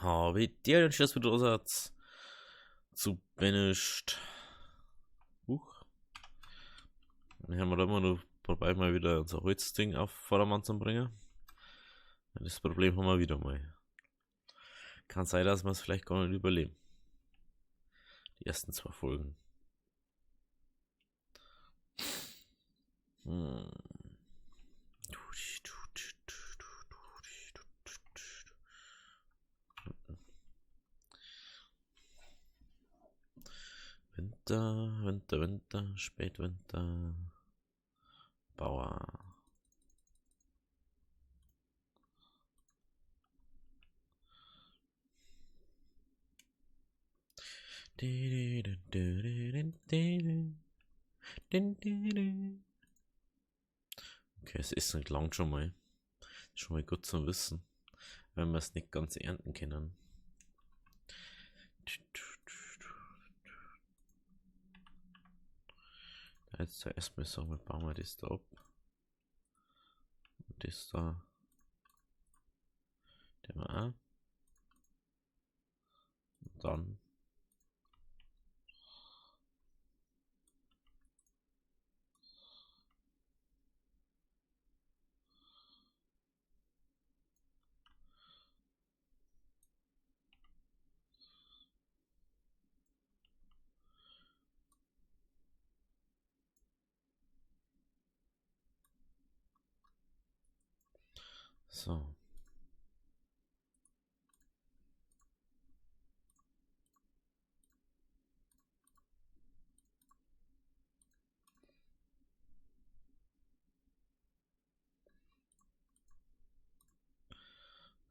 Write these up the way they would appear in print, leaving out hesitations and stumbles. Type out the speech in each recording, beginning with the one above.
Habe dir den Schlüsselbedrohsatz zu Banished. Dann haben wir da immer noch dabei, mal wieder unser Holzding auf Vordermann zu bringen. Das Problem haben wir wieder mal. Kann sein, dass wir es vielleicht gar nicht überleben. Die ersten 2 Folgen. Winter, Spätwinter. Bauer. Okay, es ist nicht lang schon mal. Schon mal gut zu wissen, wenn wir es nicht ganz ernten können. Jetzt zuerst mal sagen wir, bauen wir das da ab. Und das da. Der mal auch. Und dann. So.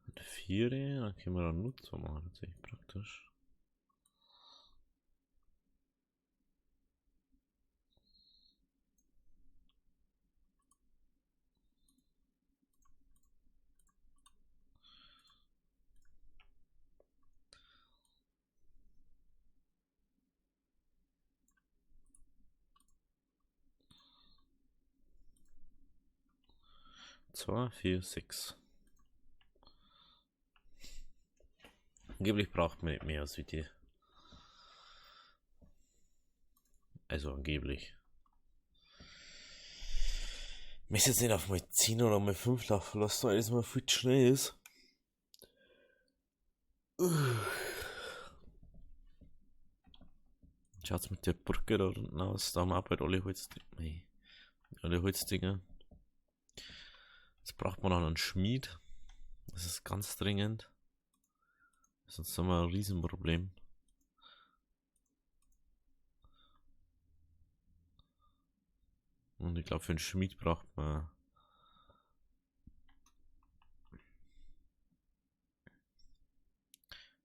Und 4, dann können wir dann Nutzer machen, tatsächlich praktisch. Zwei, 4, 6. Angeblich braucht man nicht mehr als wie die. Also angeblich. Ich muss jetzt nicht auf mal 10 oder mal 5 laufen lassen, weil das mal viel zu schnell ist. Schaut's mit der Brücke da unten aus? Da haben wir auch bald alle Holzdinger. Alle Holzdinger. Jetzt braucht man noch einen Schmied. Das ist ganz dringend. Sonst haben wir ein Riesenproblem. Und ich glaube, für einen Schmied braucht man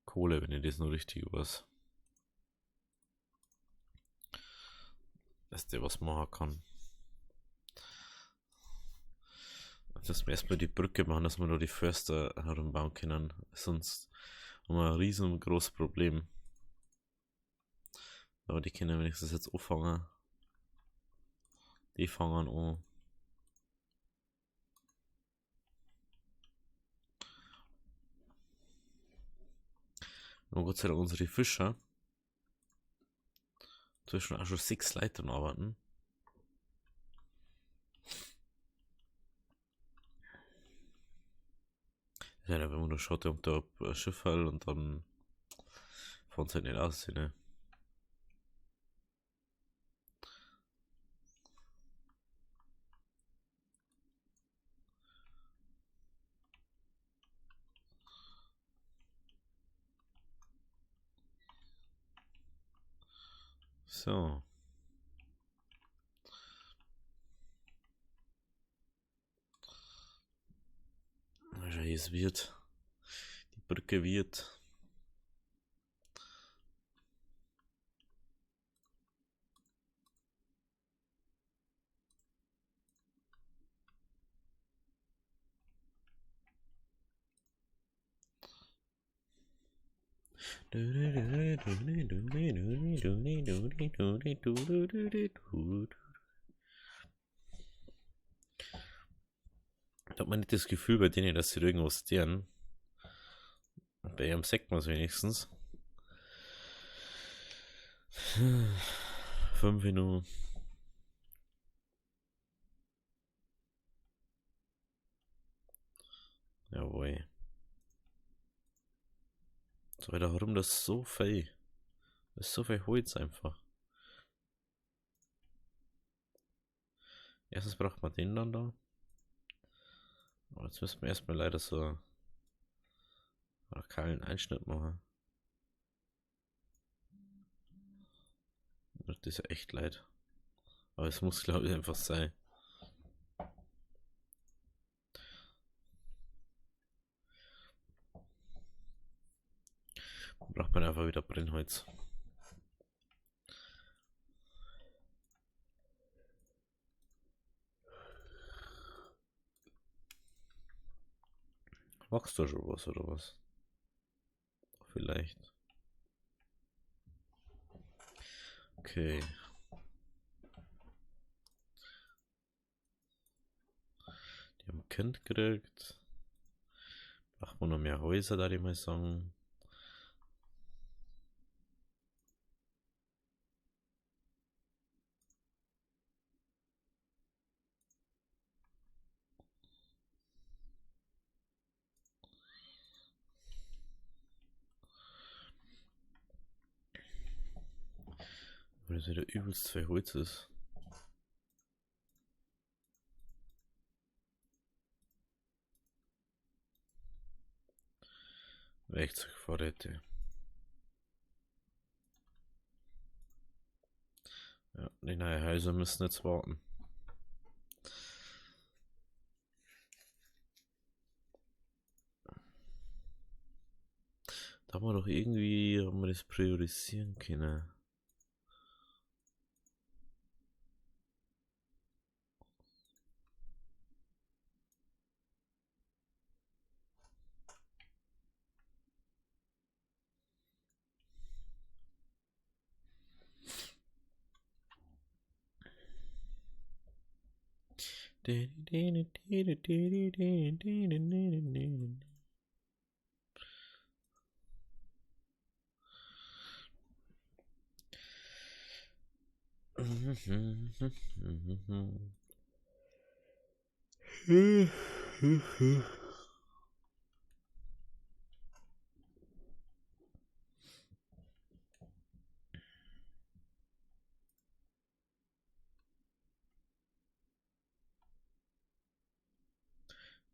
Kohle, wenn ich das nur richtig weiß. Dass der was machen kann. Dass wir erstmal die Brücke machen, dass wir nur die Förster herumbauen können. Sonst haben wir ein riesengroßes Problem. Aber die können wenigstens jetzt anfangen. Die fangen an. Und Gott sei Dank unsere Fischer. Zwischen auch schon 6 Leitern arbeiten. Ja, wenn man nur schaut, ob da ein Schiff fällt und dann fahren sie nicht aus. Ne? So. Also es wird. Die Brücke wird. Hat man nicht das Gefühl bei denen, dass sie irgendwas deren. Bei ihm sagt man es wenigstens. 5 Minuten. Jawohl. So, warum das so viel? Das ist so viel Holz einfach. Erstens braucht man den dann da. Aber jetzt müssen wir erstmal leider so einen kahlen Einschnitt machen. Das ist ja echt leid. Aber es muss, glaube ich, einfach sein. Braucht man einfach wieder Brennholz. Magst du schon was oder was? Vielleicht. Okay. Die haben ein Kind gekriegt. Braucht man noch mehr Häuser, da ich mal sagen. Weil das wieder übelst viel Holz ist. Werkzeugvorräte. Ja, die neuen Häuser müssen jetzt warten. Da haben wir doch irgendwie, haben wir das priorisieren können.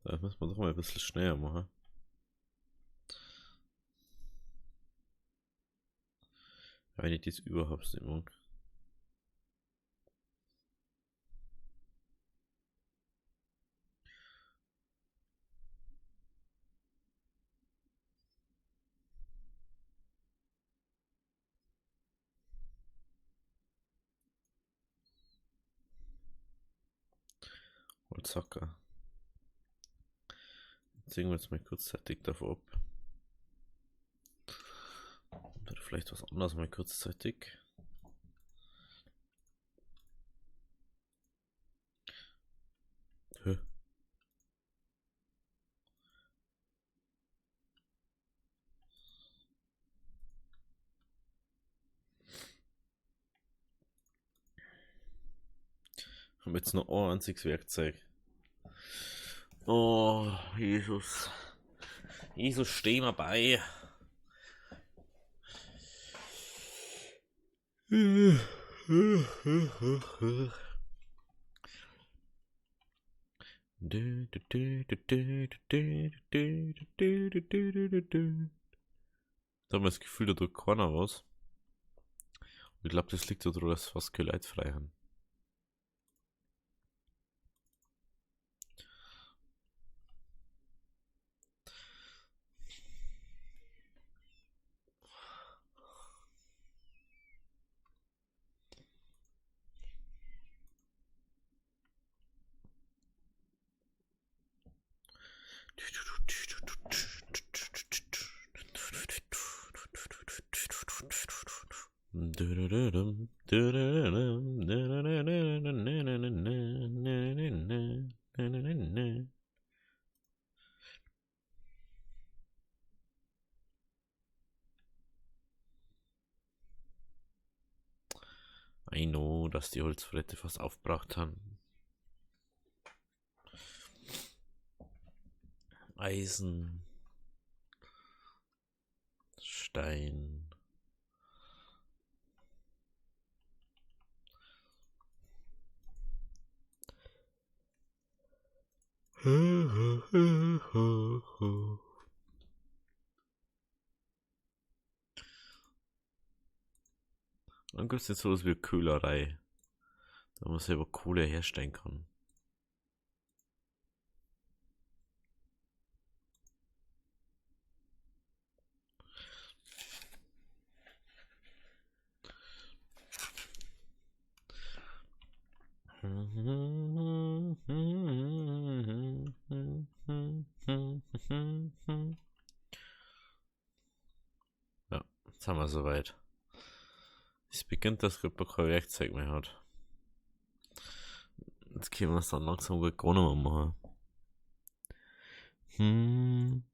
Da muss man doch mal ein bisschen schneller machen. Wenn ich das überhaupt nicht mag. Holzhacker. Ziehen wir jetzt mal kurzzeitig davor ab. Oder vielleicht was anderes mal kurzzeitig. Hä? Haben jetzt noch ein einziges Werkzeug. Oh, Jesus. Jesus, steh mal bei. Da haben wir das Gefühl, da drückt keiner was. Und ich glaube, das liegt daran, dass fast keine Leute frei haben. I know, dass die Holzvorräte fast aufgebraucht haben. Eisen. Stein. Dann gibt es jetzt sowas wie Köhlerei, da man selber Kohle herstellen kann. Ja, jetzt haben wir soweit. Es beginnt, dass Gruppe kein Werkzeug mehr hat. Jetzt können wir es dann langsam gut gar nicht mehr machen. Hm.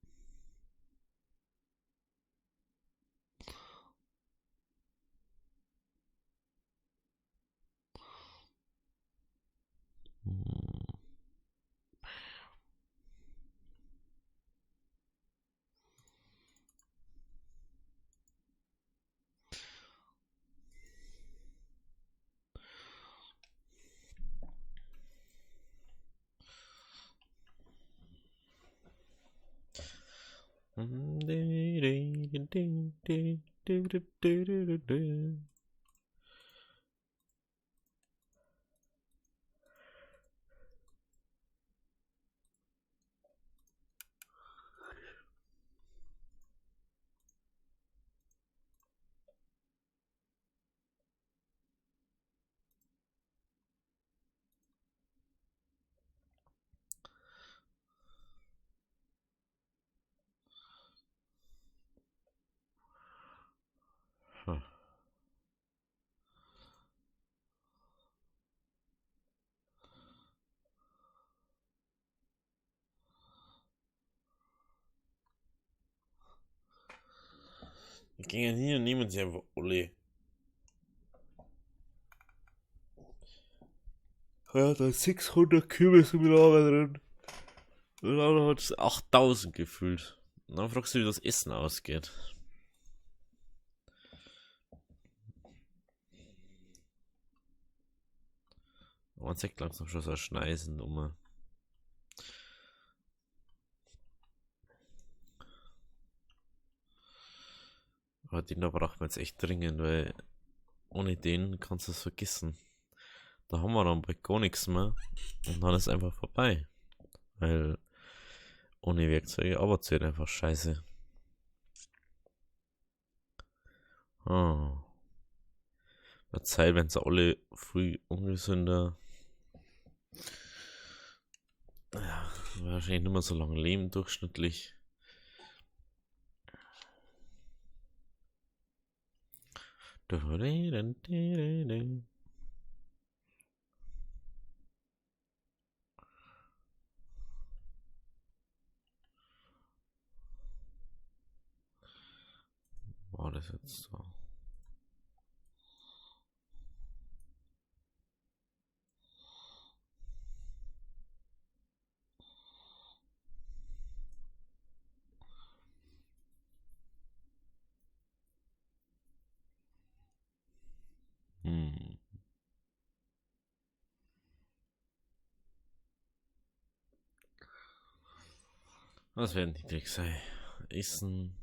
Ich ging hier und nehmen sie einfach alle. Ja, da 600 Kürbisse mit Arbeit drin. Und dann hat es 8000 gefühlt. Und dann fragst du, wie das Essen ausgeht. Man zeigt langsam schon so ein Schneisen um. Aber den da braucht man jetzt echt dringend, weil ohne den kannst du es vergessen. Da haben wir dann bald gar nichts mehr und dann ist einfach vorbei. Weil ohne Werkzeuge arbeitet halt einfach scheiße. Wird Zeit, wenn sie alle früh ungesünder. Ja, wahrscheinlich nicht mehr so lange leben durchschnittlich. War das jetzt so? Was werden die Tricks sein? Essen.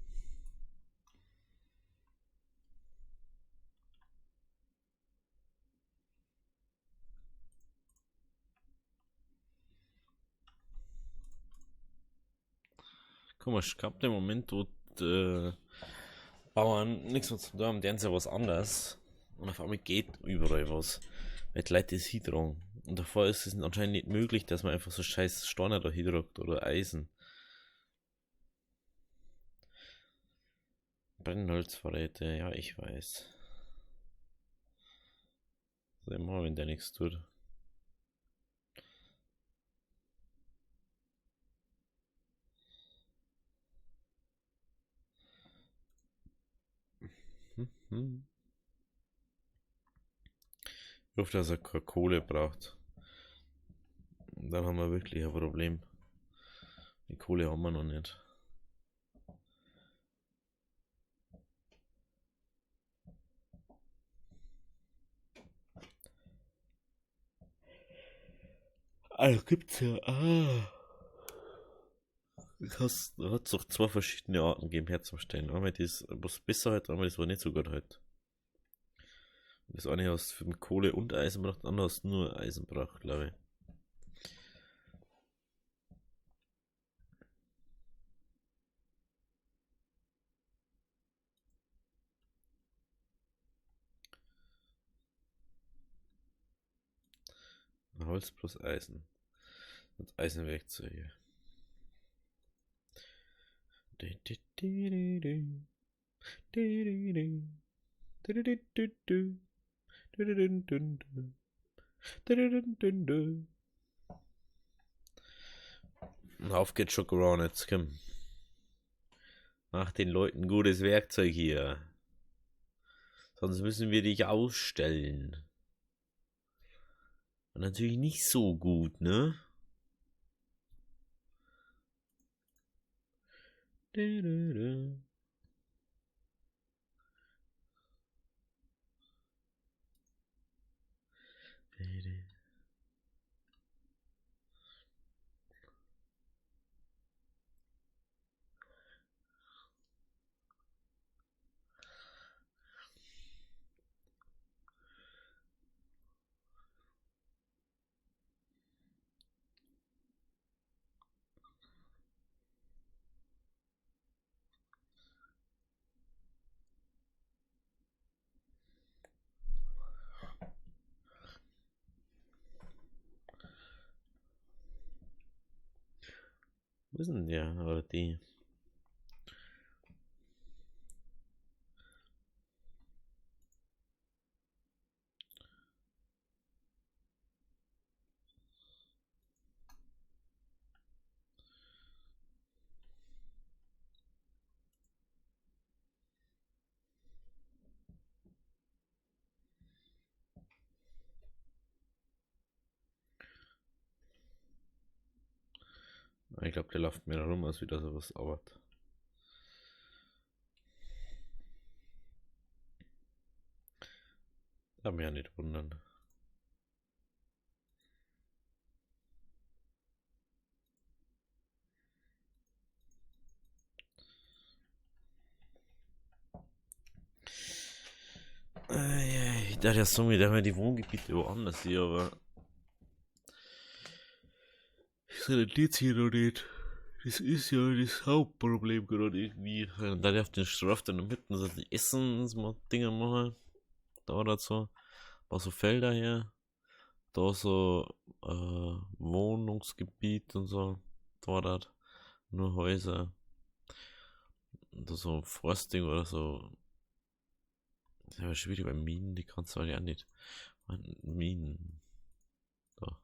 Komisch, gab den Moment, wo Bauern nichts mehr zu tun haben, deren sie was anderes. Und auf einmal geht überall was. Weil die Leute das hintragen. Und davor ist es anscheinend nicht möglich, dass man einfach so scheiß Steine da hintragt oder Eisen. Brennholzvorräte, ja, ich weiß. So immer, wenn der nichts tut. Ich hoffe, dass er keine Kohle braucht. Dann haben wir wirklich ein Problem. Die Kohle haben wir noch nicht. Also gibt's ja. Hat doch zwei verschiedene Arten gegeben herzustellen. Einmal das, was besser halt, einmal das, was nicht so gut halt. Das eine hast du mit Kohle und Eisen gebracht, das andere hast du nur Eisen gebracht, glaube ich. Holz plus Eisen. Und Eisenwerkzeuge. Auf geht's schon gewonnen, jetzt komm. Mach den Leuten gutes Werkzeug hier. Sonst müssen wir dich ausstellen. Und natürlich nicht so gut, ne? Wo ist denn der? Aber die. Ich glaube, der läuft mehr rum, als wieder sowas arbeitet. Darf mich ja nicht wundern. Ich dachte ja so, da haben wir die Wohngebiete woanders hier, aber ich rentiert hier noch nicht. Das ist ja das Hauptproblem gerade irgendwie. Da darf den Straft in der Mitte so die Essensdinger machen. Da oder so. Ein paar so Felder hier. Da so Wohnungsgebiet und so. Da dort. Nur Häuser. Da so ein Forsting oder so. Das ist aber schwierig bei Minen, die kannst du halt ja nicht. Minen. Da.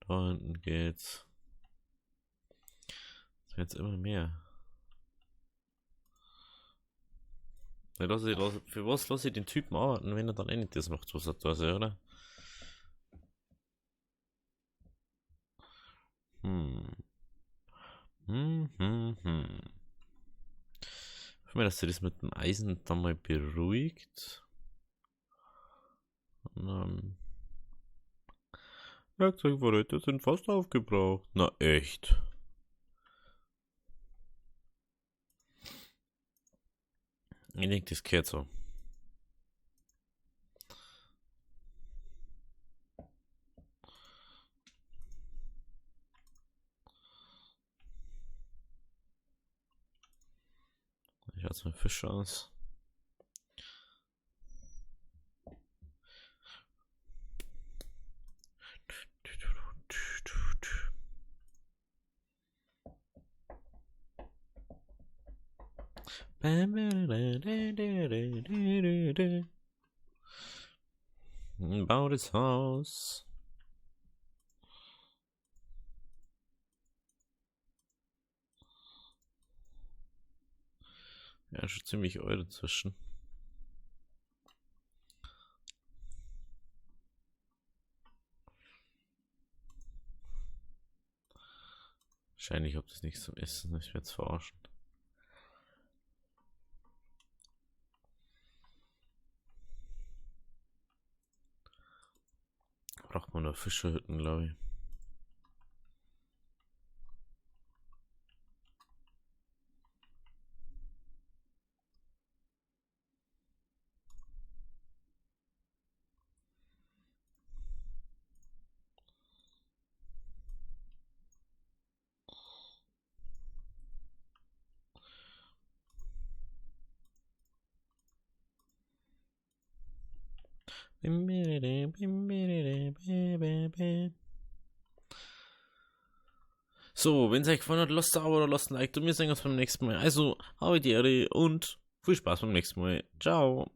Da hinten geht's. Das wird jetzt immer mehr. Für was lasse ich den Typen arbeiten, wenn er dann eh nicht das macht, was er tut, oder? Ich hoffe mir, dass sie das mit dem Eisen dann mal beruhigt. Und dann. Werkzeugvorräte sind fast aufgebraucht. Na echt. Ich denke, das gehört so. Ich schaue jetzt mal Fisch aus. Bau das Haus. Ja, schon ziemlich eure dazwischen. Wahrscheinlich habt ihr nichts zum Essen, ich werde es verarschen. Braucht man noch Fischerhütten, glaube ich. So, wenn es euch gefallen hat, lasst ein Abo oder lasst ein Like. Und wir sehen uns beim nächsten Mal. Also, habe die Ehre und viel Spaß beim nächsten Mal. Ciao.